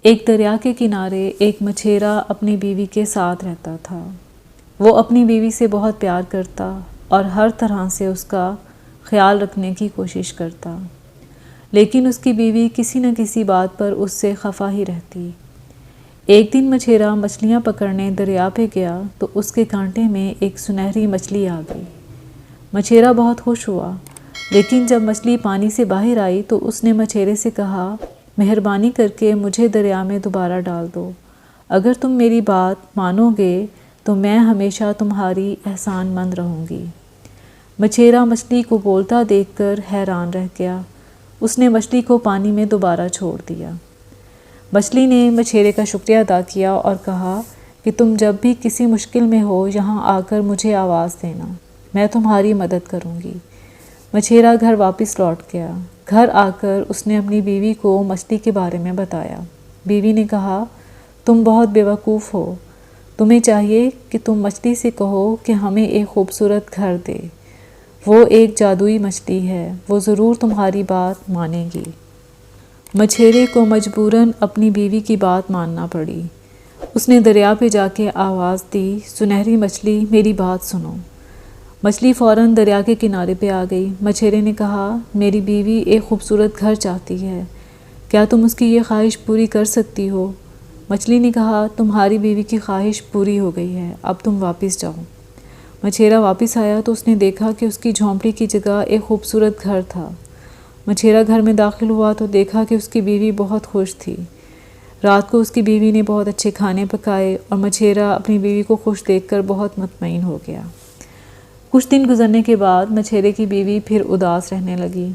ایک دریا کے کنارے ایک مچھیرا اپنی بیوی کے ساتھ رہتا تھا۔ وہ اپنی بیوی سے بہت پیار کرتا اور ہر طرح سے اس کا خیال رکھنے کی کوشش کرتا، لیکن اس کی بیوی کسی نہ کسی بات پر اس سے خفا ہی رہتی۔ ایک دن مچھیرا مچھلیاں پکڑنے دریا پہ گیا تو اس کے کانٹے میں ایک سنہری مچھلی آ گئی۔ مچھیرا بہت خوش ہوا، لیکن جب مچھلی پانی سے باہر آئی تو اس نے مچھیرے سے کہا، مہربانی کر کے مجھے دریا میں دوبارہ ڈال دو۔ اگر تم میری بات مانو گے تو میں ہمیشہ تمہاری احسان مند رہوں گی۔ مچھیرا مچھلی کو بولتا دیکھ کر حیران رہ گیا۔ اس نے مچھلی کو پانی میں دوبارہ چھوڑ دیا۔ مچھلی نے مچھیرے کا شکریہ ادا کیا اور کہا کہ تم جب بھی کسی مشکل میں ہو یہاں آ کر مجھے آواز دینا، میں تمہاری مدد کروں گی۔ مچھیرا گھر واپس لوٹ گیا۔ گھر آ کر اس نے اپنی بیوی کو مچھلی کے بارے میں بتایا۔ بیوی نے کہا، تم بہت بیوقوف ہو، تمہیں چاہیے کہ تم مچھلی سے کہو کہ ہمیں ایک خوبصورت گھر دے۔ وہ ایک جادوئی مچھلی ہے، وہ ضرور تمہاری بات مانے گی۔ مچھیرے کو مجبوراً اپنی بیوی کی بات ماننا پڑی۔ اس نے دریا پہ جا کے آواز دی، سنہری مچھلی میری بات سنو۔ مچھلی فوراً دریا کے کنارے پہ آ گئی۔ مچھیرے نے کہا، میری بیوی ایک خوبصورت گھر چاہتی ہے، کیا تم اس کی یہ خواہش پوری کر سکتی ہو؟ مچھلی نے کہا، تمہاری بیوی کی خواہش پوری ہو گئی ہے، اب تم واپس جاؤ۔ مچھیرا واپس آیا تو اس نے دیکھا کہ اس کی جھونپڑی کی جگہ ایک خوبصورت گھر تھا۔ مچھیرا گھر میں داخل ہوا تو دیکھا کہ اس کی بیوی بہت خوش تھی۔ رات کو اس کی بیوی نے بہت اچھے کھانے پکائے اور مچھیرا اپنی بیوی کو خوش دیکھ کر بہت مطمئن ہو گیا۔ کچھ دن گزرنے کے بعد مچھیرے کی بیوی پھر اداس رہنے لگی۔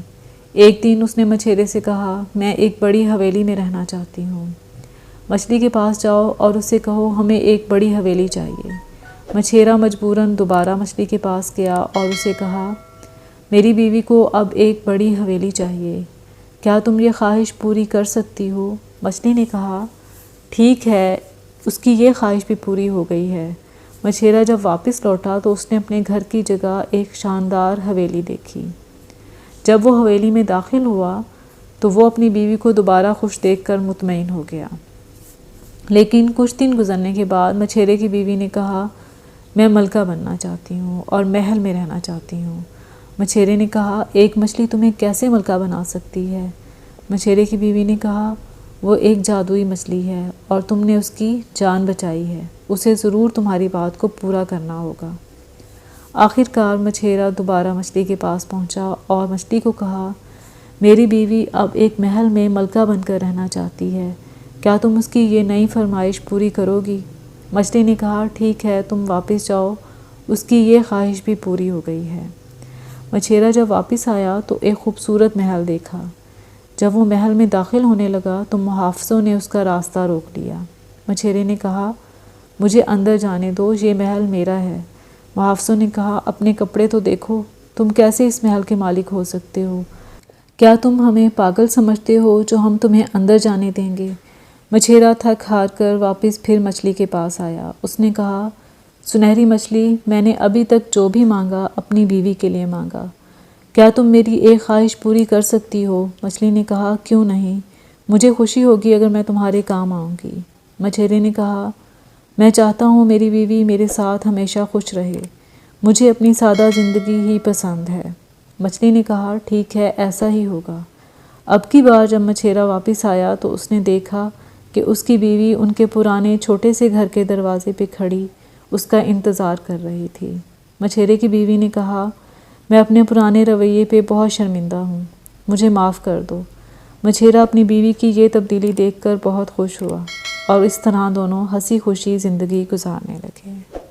ایک دن اس نے مچھیرے سے کہا، میں ایک بڑی حویلی میں رہنا چاہتی ہوں۔ مچھلی کے پاس جاؤ اور اس سے کہو ہمیں ایک بڑی حویلی چاہیے۔ مچھیرا مجبوراً دوبارہ مچھلی کے پاس گیا اور اسے کہا، میری بیوی کو اب ایک بڑی حویلی چاہیے، کیا تم یہ خواہش پوری کر سکتی ہو؟ مچھلی نے کہا، ٹھیک ہے، اس کی یہ خواہش بھی پوری ہو گئی ہے۔ مچھیرا جب واپس لوٹا تو اس نے اپنے گھر کی جگہ ایک شاندار حویلی دیکھی۔ جب وہ حویلی میں داخل ہوا تو وہ اپنی بیوی کو دوبارہ خوش دیکھ کر مطمئن ہو گیا۔ لیکن کچھ دن گزرنے کے بعد مچھیرے کی بیوی نے کہا، میں ملکہ بننا چاہتی ہوں اور محل میں رہنا چاہتی ہوں۔ مچھیرے نے کہا، ایک مچھلی تمہیں کیسے ملکہ بنا سکتی ہے؟ مچھیرے کی بیوی نے کہا، وہ ایک جادوئی مچھلی ہے اور تم نے اس کی جان بچائی ہے، اسے ضرور تمہاری بات کو پورا کرنا ہوگا۔ آخر کار مچھیرا دوبارہ مچھلی کے پاس پہنچا اور مچھلی کو کہا، میری بیوی اب ایک محل میں ملکہ بن کر رہنا چاہتی ہے، کیا تم اس کی یہ نئی فرمائش پوری کرو گی؟ مچھلی نے کہا، ٹھیک ہے، تم واپس جاؤ، اس کی یہ خواہش بھی پوری ہو گئی ہے۔ مچھیرا جب واپس آیا تو ایک خوبصورت محل دیکھا۔ جب وہ محل میں داخل ہونے لگا تو محافظوں نے اس کا راستہ روک لیا۔ مچھیرے نے کہا، مجھے اندر جانے دو، یہ محل میرا ہے۔ محافظوں نے کہا، اپنے کپڑے تو دیکھو، تم کیسے اس محل کے مالک ہو سکتے ہو؟ کیا تم ہمیں پاگل سمجھتے ہو جو ہم تمہیں اندر جانے دیں گے؟ مچھیرا تھک ہار کر واپس پھر مچھلی کے پاس آیا۔ اس نے کہا، سنہری مچھلی، میں نے ابھی تک جو بھی مانگا اپنی بیوی کے لیے مانگا، کیا تم میری ایک خواہش پوری کر سکتی ہو؟ مچھلی نے کہا، کیوں نہیں، مجھے خوشی ہوگی اگر میں تمہارے کام آؤں گی۔ مچھیرے نے کہا، میں چاہتا ہوں میری بیوی میرے ساتھ ہمیشہ خوش رہے، مجھے اپنی سادہ زندگی ہی پسند ہے۔ مچھلی نے کہا، ٹھیک ہے، ایسا ہی ہوگا۔ اب کی بار جب مچھیرا واپس آیا تو اس نے دیکھا کہ اس کی بیوی ان کے پرانے چھوٹے سے گھر کے دروازے پہ کھڑی اس کا انتظار کر رہی تھی۔ مچھیرے کی بیوی نے کہا، میں اپنے پرانے رویے پہ بہت شرمندہ ہوں، مجھے معاف کر دو۔ مچھیرا اپنی بیوی کی یہ تبدیلی دیکھ کر بہت خوش ہوا اور اس طرح دونوں ہنسی خوشی زندگی گزارنے لگے۔